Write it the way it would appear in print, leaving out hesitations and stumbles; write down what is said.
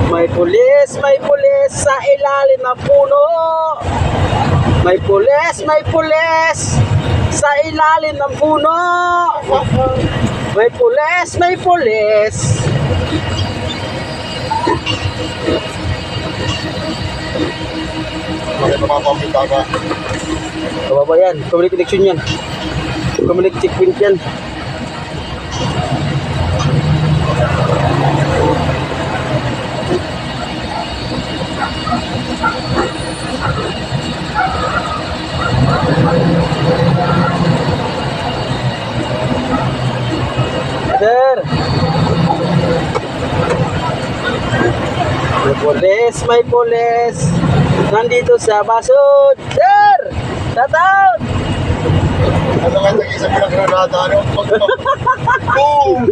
May pulis sa ilalim ng puno. May pulis sa ilalim ng puno. May pulis. Kababa yan, community connection yan. Community checkpoint yan. Sir, may pulis nandito sa Basud. Sir, shoutout. Ano nga nag-isang pinagranada? Ano? Boom!